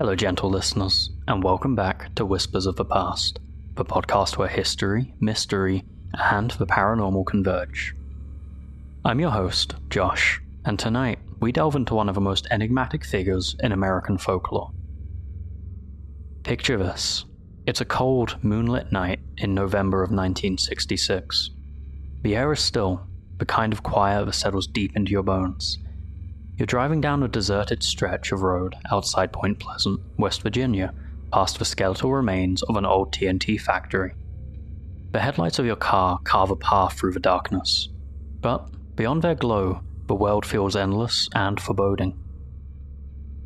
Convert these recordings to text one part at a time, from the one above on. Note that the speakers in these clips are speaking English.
Hello, gentle listeners, and welcome back to Whispers of the Past, the podcast where history, mystery, and the paranormal converge. I'm your host, Josh, and tonight we delve into one of the most enigmatic figures in American folklore. Picture this. It's a cold, moonlit night in November of 1966. The air is still, the kind of quiet that settles deep into your bones. You're driving down a deserted stretch of road outside Point Pleasant, West Virginia, past the skeletal remains of an old TNT factory. The headlights of your car carve a path through the darkness, but beyond their glow, the world feels endless and foreboding.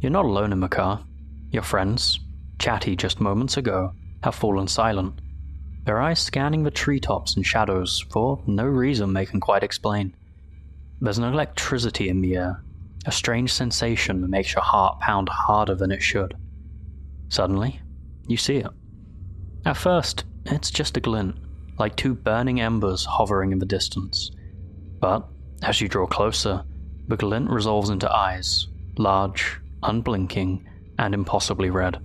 You're not alone in the car. Your friends, chatty just moments ago, have fallen silent, their eyes scanning the treetops and shadows for no reason they can quite explain. There's no electricity in the air, a strange sensation that makes your heart pound harder than it should. Suddenly, you see it. At first, it's just a glint, like two burning embers hovering in the distance. But as you draw closer, the glint resolves into eyes, large, unblinking, and impossibly red.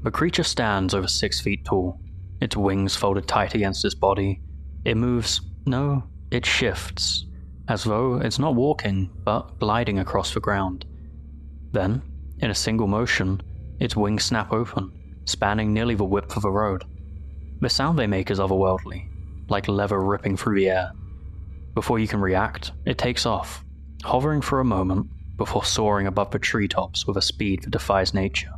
The creature stands over 6 feet tall, its wings folded tight against its body. It moves, no, it shifts, as though it's not walking, but gliding across the ground. Then, in a single motion, its wings snap open, spanning nearly the width of the road. The sound they make is otherworldly, like leather ripping through the air. Before you can react, it takes off, hovering for a moment before soaring above the treetops with a speed that defies nature.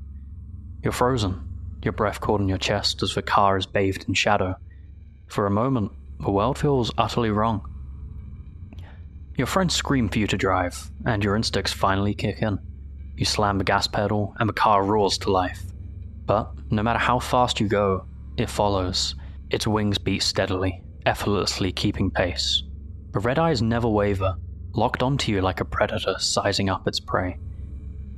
You're frozen, your breath caught in your chest as the car is bathed in shadow. For a moment, the world feels utterly wrong. Your friends scream for you to drive, and your instincts finally kick in. You slam the gas pedal, and the car roars to life. But no matter how fast you go, it follows. Its wings beat steadily, effortlessly keeping pace. The red eyes never waver, locked onto you like a predator sizing up its prey.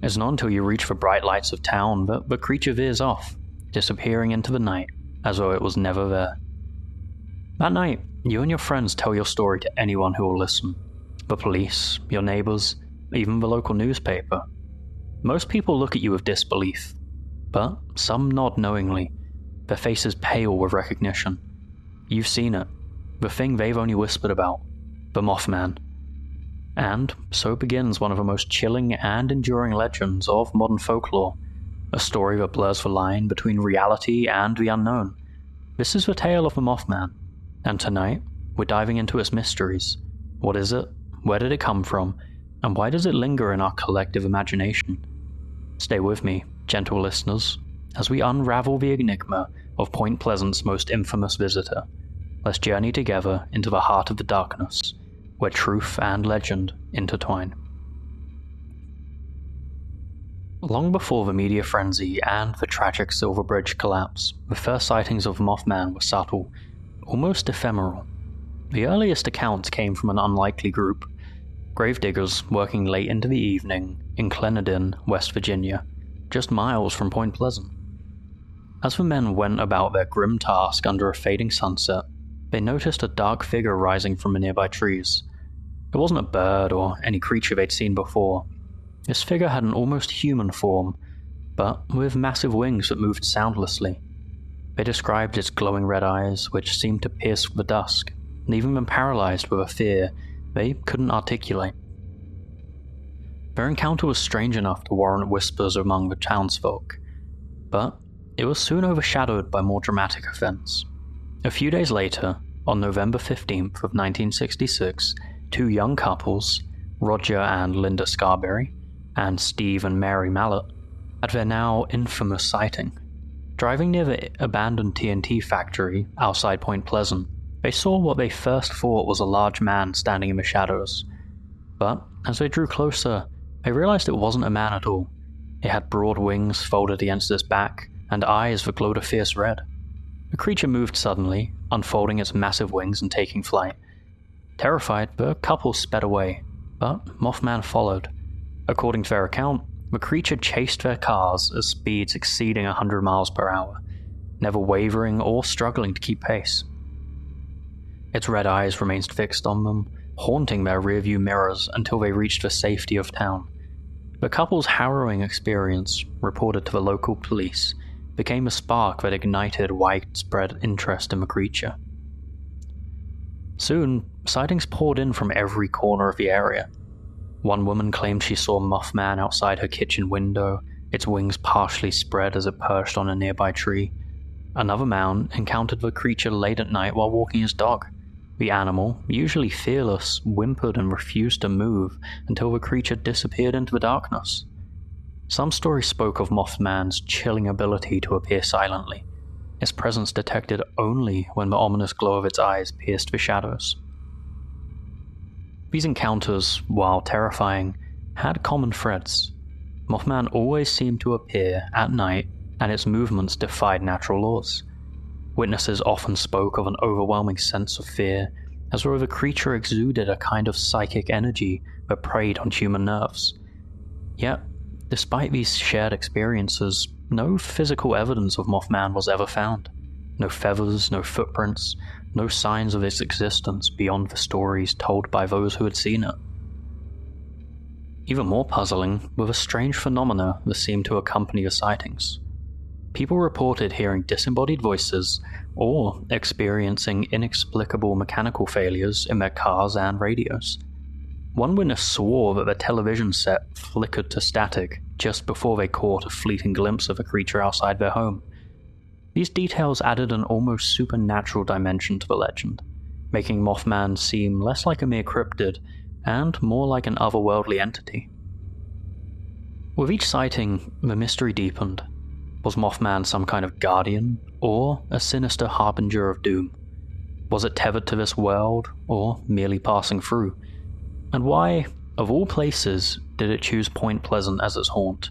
It's not until you reach the bright lights of town that the creature veers off, disappearing into the night as though it was never there. That night, you and your friends tell your story to anyone who will listen. The police, your neighbors, even the local newspaper. Most people look at you with disbelief, but some nod knowingly, their faces pale with recognition. You've seen it, the thing they've only whispered about, the Mothman. And so begins one of the most chilling and enduring legends of modern folklore, a story that blurs the line between reality and the unknown. This is the tale of the Mothman, and tonight we're diving into its mysteries. What is it? Where did it come from? And why does it linger in our collective imagination? Stay with me, gentle listeners, as we unravel the enigma of Point Pleasant's most infamous visitor. Let's journey together into the heart of the darkness, where truth and legend intertwine. Long before the media frenzy and the tragic Silver Bridge collapse, the first sightings of Mothman were subtle, almost ephemeral. The earliest accounts came from an unlikely group, gravediggers working late into the evening in Clenadin, West Virginia, just miles from Point Pleasant. As the men went about their grim task under a fading sunset, they noticed a dark figure rising from the nearby trees. It wasn't a bird or any creature they'd seen before. This figure had an almost human form, but with massive wings that moved soundlessly. They described its glowing red eyes, which seemed to pierce the dusk, leaving them paralyzed with a fear they couldn't articulate. Their encounter was strange enough to warrant whispers among the townsfolk, but it was soon overshadowed by more dramatic events. A few days later, on November 15th of 1966, two young couples, Roger and Linda Scarberry, and Steve and Mary Mallett, had their now infamous sighting. Driving near the abandoned TNT factory outside Point Pleasant, they saw what they first thought was a large man standing in the shadows. But as they drew closer, they realized it wasn't a man at all. It had broad wings folded against its back and eyes that glowed a fierce red. The creature moved suddenly, unfolding its massive wings and taking flight. Terrified, the couple sped away, but Mothman followed. According to their account, the creature chased their cars at speeds exceeding 100 miles per hour, never wavering or struggling to keep pace. Its red eyes remained fixed on them, haunting their rearview mirrors until they reached the safety of town. The couple's harrowing experience, reported to the local police, became a spark that ignited widespread interest in the creature. Soon, sightings poured in from every corner of the area. One woman claimed she saw Mothman outside her kitchen window, its wings partially spread as it perched on a nearby tree. Another man encountered the creature late at night while walking his dog. The animal, usually fearless, whimpered and refused to move until the creature disappeared into the darkness. Some stories spoke of Mothman's chilling ability to appear silently, its presence detected only when the ominous glow of its eyes pierced the shadows. These encounters, while terrifying, had common threads. Mothman always seemed to appear at night, and its movements defied natural laws. Witnesses often spoke of an overwhelming sense of fear, as though the creature exuded a kind of psychic energy that preyed on human nerves. Yet, despite these shared experiences, no physical evidence of Mothman was ever found. No feathers, no footprints, no signs of its existence beyond the stories told by those who had seen it. Even more puzzling were the strange phenomena that seemed to accompany the sightings. People reported hearing disembodied voices or experiencing inexplicable mechanical failures in their cars and radios. One witness swore that the television set flickered to static just before they caught a fleeting glimpse of a creature outside their home. These details added an almost supernatural dimension to the legend, making Mothman seem less like a mere cryptid and more like an otherworldly entity. With each sighting, the mystery deepened. Was Mothman some kind of guardian, or a sinister harbinger of doom? Was it tethered to this world, or merely passing through? And why, of all places, did it choose Point Pleasant as its haunt?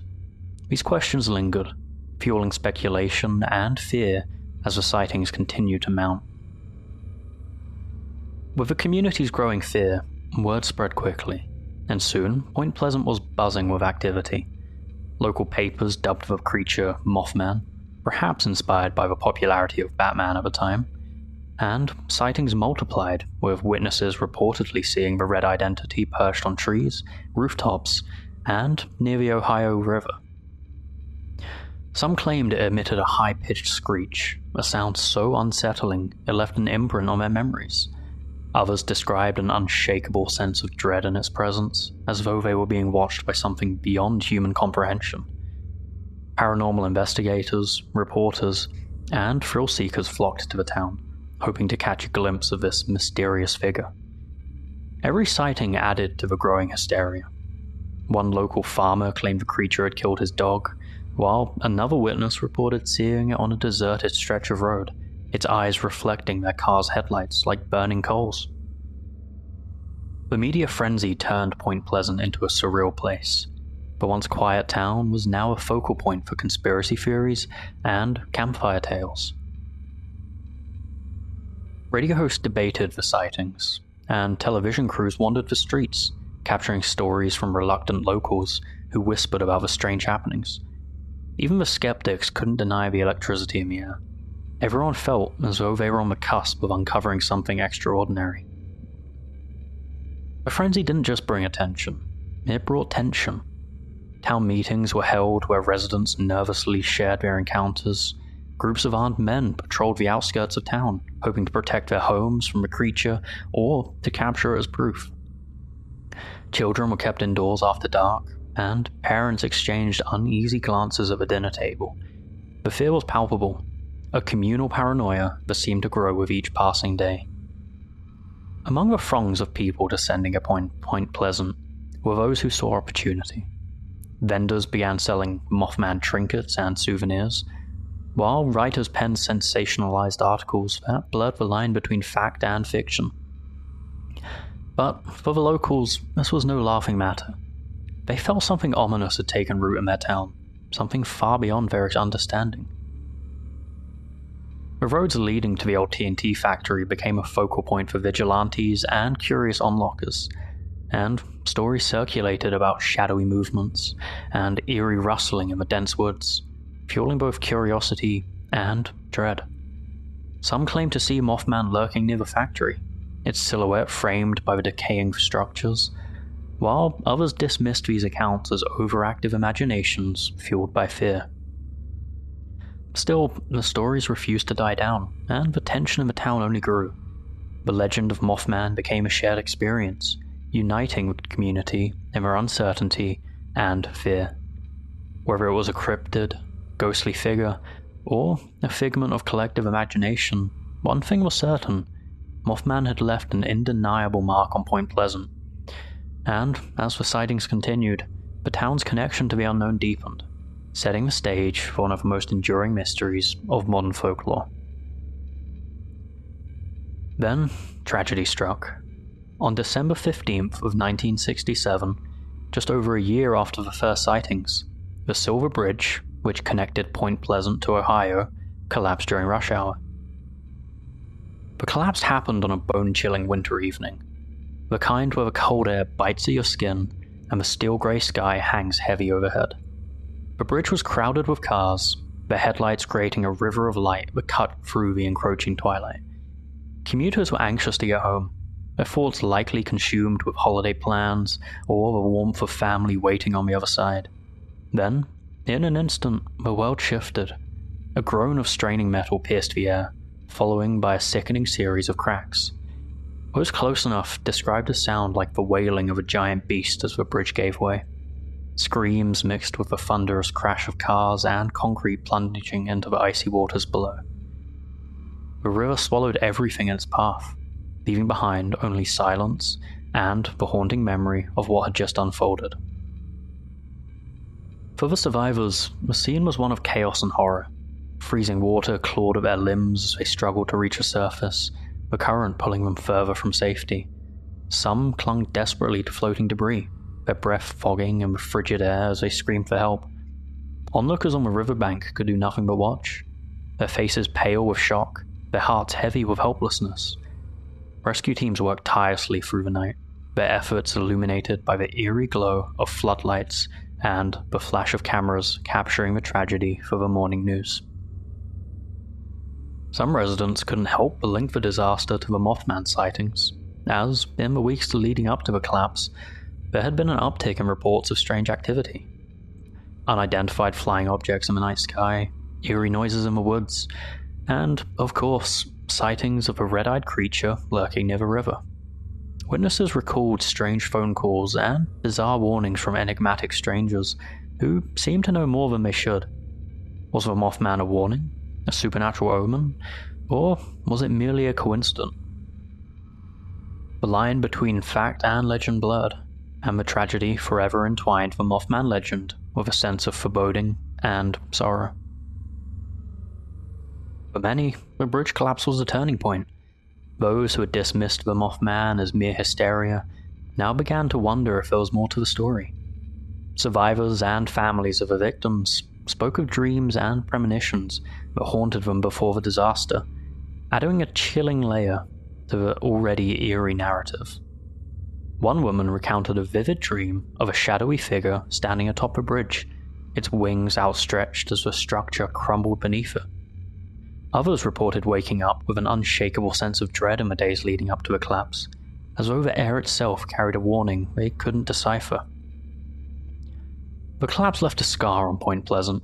These questions lingered, fueling speculation and fear as the sightings continued to mount. With the community's growing fear, word spread quickly, and soon Point Pleasant was buzzing with activity. Local papers dubbed the creature Mothman, perhaps inspired by the popularity of Batman at the time, and sightings multiplied, with witnesses reportedly seeing the red-eyed entity perched on trees, rooftops, and near the Ohio River. Some claimed it emitted a high-pitched screech, a sound so unsettling it left an imprint on their memories. Others described an unshakable sense of dread in its presence, as though they were being watched by something beyond human comprehension. Paranormal investigators, reporters, and thrill-seekers flocked to the town, hoping to catch a glimpse of this mysterious figure. Every sighting added to the growing hysteria. One local farmer claimed the creature had killed his dog, while another witness reported seeing it on a deserted stretch of road, its eyes reflecting their car's headlights like burning coals. The media frenzy turned Point Pleasant into a surreal place. The once quiet town was now a focal point for conspiracy theories and campfire tales. Radio hosts debated the sightings, and television crews wandered the streets, capturing stories from reluctant locals who whispered about the strange happenings. Even the skeptics couldn't deny the electricity in the air. Everyone felt as though they were on the cusp of uncovering something extraordinary. The frenzy didn't just bring attention, it brought tension. Town meetings were held where residents nervously shared their encounters. Groups of armed men patrolled the outskirts of town, hoping to protect their homes from the creature or to capture it as proof. Children were kept indoors after dark, and parents exchanged uneasy glances at the dinner table. The fear was palpable, a communal paranoia that seemed to grow with each passing day. Among the throngs of people descending upon Point Pleasant were those who saw opportunity. Vendors began selling Mothman trinkets and souvenirs, while writers penned sensationalized articles that blurred the line between fact and fiction. But for the locals, this was no laughing matter. They felt something ominous had taken root in their town, something far beyond their understanding. The roads leading to the old TNT factory became a focal point for vigilantes and curious onlookers, and stories circulated about shadowy movements and eerie rustling in the dense woods, fueling both curiosity and dread. Some claimed to see Mothman lurking near the factory, its silhouette framed by the decaying structures, while others dismissed these accounts as overactive imaginations fueled by fear. Still, the stories refused to die down, and the tension in the town only grew. The legend of Mothman became a shared experience, uniting the community in their uncertainty and fear. Whether it was a cryptid, ghostly figure, or a figment of collective imagination, one thing was certain: Mothman had left an undeniable mark on Point Pleasant. And as the sightings continued, the town's connection to the unknown deepened, setting the stage for one of the most enduring mysteries of modern folklore. Then, tragedy struck. On December 15th of 1967, just over a year after the first sightings, the Silver Bridge, which connected Point Pleasant to Ohio, collapsed during rush hour. The collapse happened on a bone-chilling winter evening, the kind where the cold air bites at your skin and the steel-grey sky hangs heavy overhead. The bridge was crowded with cars, their headlights creating a river of light that cut through the encroaching twilight. Commuters were anxious to get home, their thoughts likely consumed with holiday plans or the warmth of family waiting on the other side. Then, in an instant, the world shifted. A groan of straining metal pierced the air, following by a sickening series of cracks. Those close enough described a sound like the wailing of a giant beast as the bridge gave way. Screams mixed with the thunderous crash of cars and concrete plunging into the icy waters below. The river swallowed everything in its path, leaving behind only silence and the haunting memory of what had just unfolded. For the survivors, the scene was one of chaos and horror. Freezing water clawed at their limbs as they struggled to reach the surface, the current pulling them further from safety. Some clung desperately to floating debris, their breath fogging in the frigid air as they screamed for help. Onlookers on the riverbank could do nothing but watch, their faces pale with shock, their hearts heavy with helplessness. Rescue teams worked tirelessly through the night, their efforts illuminated by the eerie glow of floodlights and the flash of cameras capturing the tragedy for the morning news. Some residents couldn't help but link the disaster to the Mothman sightings, as, in the weeks leading up to the collapse, there had been an uptick in reports of strange activity. Unidentified flying objects in the night sky, eerie noises in the woods, and, of course, sightings of a red-eyed creature lurking near the river. Witnesses recalled strange phone calls and bizarre warnings from enigmatic strangers who seemed to know more than they should. Was the Mothman a warning? A supernatural omen? Or was it merely a coincidence? The line between fact and legend blurred, and the tragedy forever entwined the Mothman legend with a sense of foreboding and sorrow. For many, the bridge collapse was a turning point. Those who had dismissed the Mothman as mere hysteria now began to wonder if there was more to the story. Survivors and families of the victims spoke of dreams and premonitions that haunted them before the disaster, adding a chilling layer to the already eerie narrative. One woman recounted a vivid dream of a shadowy figure standing atop a bridge, its wings outstretched as the structure crumbled beneath it. Others reported waking up with an unshakable sense of dread in the days leading up to the collapse, as though the air itself carried a warning they couldn't decipher. The collapse left a scar on Point Pleasant,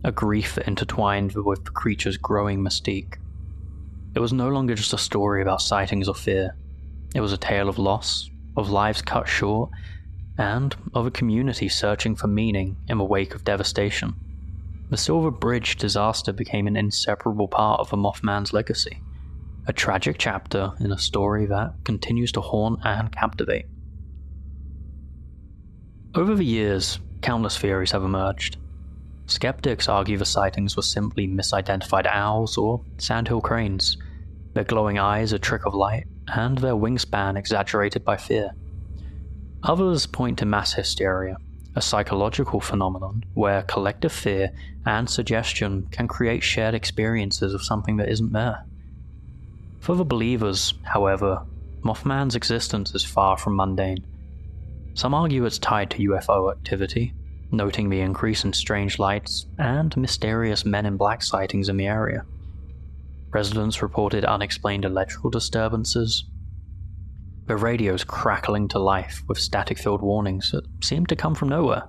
a grief that intertwined with the creature's growing mystique. It was no longer just a story about sightings or fear. It was a tale of loss, of lives cut short, and of a community searching for meaning in the wake of devastation. The Silver Bridge disaster became an inseparable part of the Mothman's legacy, a tragic chapter in a story that continues to haunt and captivate. Over the years, countless theories have emerged. Skeptics argue the sightings were simply misidentified owls or sandhill cranes, their glowing eyes a trick of light, and their wingspan exaggerated by fear. Others point to mass hysteria, a psychological phenomenon where collective fear and suggestion can create shared experiences of something that isn't there. For the believers, however, Mothman's existence is far from mundane. Some argue it's tied to UFO activity, noting the increase in strange lights and mysterious Men in Black sightings in the area. Residents reported unexplained electrical disturbances. the radios crackling to life with static-filled warnings that seem to come from nowhere.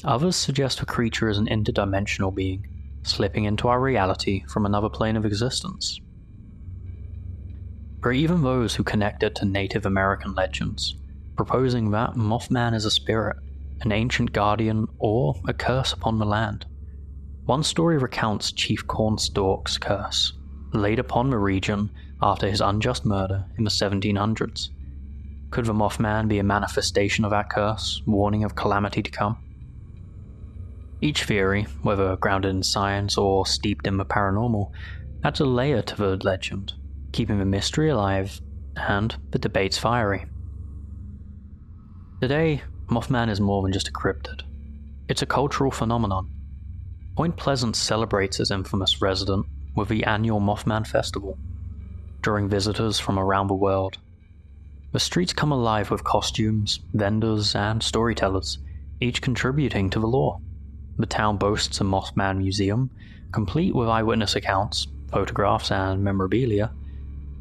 Others suggest the creature is an interdimensional being, slipping into our reality from another plane of existence. There are even those who connect it to Native American legends, proposing that Mothman is a spirit, an ancient guardian, or a curse upon the land. One story recounts Chief Cornstalk's curse, laid upon the region after his unjust murder in the 1700s. Could the Mothman be a manifestation of that curse, warning of calamity to come? Each theory, whether grounded in science or steeped in the paranormal, adds a layer to the legend, keeping the mystery alive and the debates fiery. Today, Mothman is more than just a cryptid. It's a cultural phenomenon. Point Pleasant celebrates its infamous resident with the annual Mothman Festival, drawing visitors from around the world. The streets come alive with costumes, vendors, and storytellers, each contributing to the lore. The town boasts a Mothman museum, complete with eyewitness accounts, photographs, and memorabilia,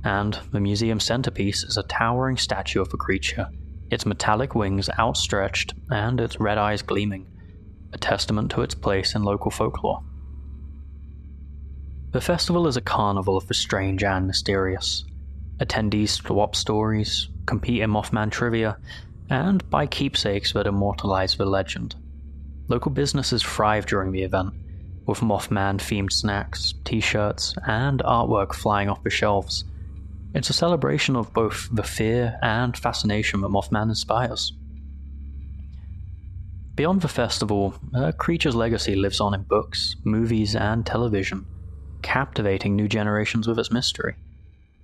and the museum's centerpiece is a towering statue of the creature, its metallic wings outstretched and its red eyes gleaming, a testament to its place in local folklore. The festival is a carnival of the strange and mysterious. Attendees swap stories, compete in Mothman trivia, and buy keepsakes that immortalize the legend. Local businesses thrive during the event, with Mothman-themed snacks, t-shirts, and artwork flying off the shelves. It's a celebration of both the fear and fascination that Mothman inspires. Beyond the festival, a creature's legacy lives on in books, movies, and television, captivating new generations with its mystery.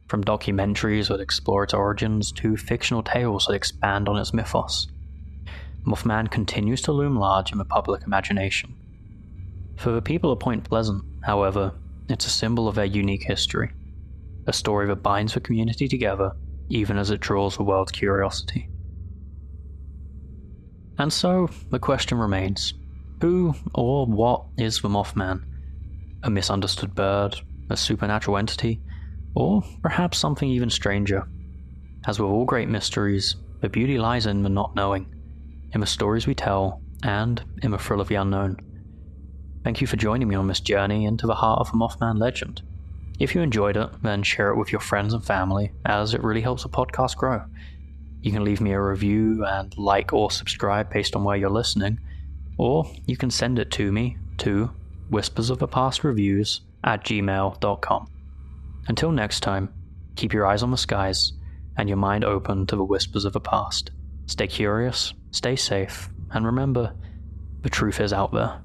From documentaries that explore its origins to fictional tales that expand on its mythos, Mothman continues to loom large in the public imagination. For the people of Point Pleasant, however, it's a symbol of their unique history, a story that binds the community together even as it draws the world's curiosity. And so, the question remains, who or what is the Mothman? A misunderstood bird, a supernatural entity, or perhaps something even stranger? As with all great mysteries, the beauty lies in the not knowing, in the stories we tell, and in the thrill of the unknown. Thank you for joining me on this journey into the heart of the Mothman legend. If you enjoyed it, then share it with your friends and family, as it really helps the podcast grow. You can leave me a review and like or subscribe based on where you're listening, or you can send it to me to whispersofthepastreviews@gmail.com. Until next time, keep your eyes on the skies and your mind open to the whispers of the past. Stay curious, stay safe, and remember, the truth is out there.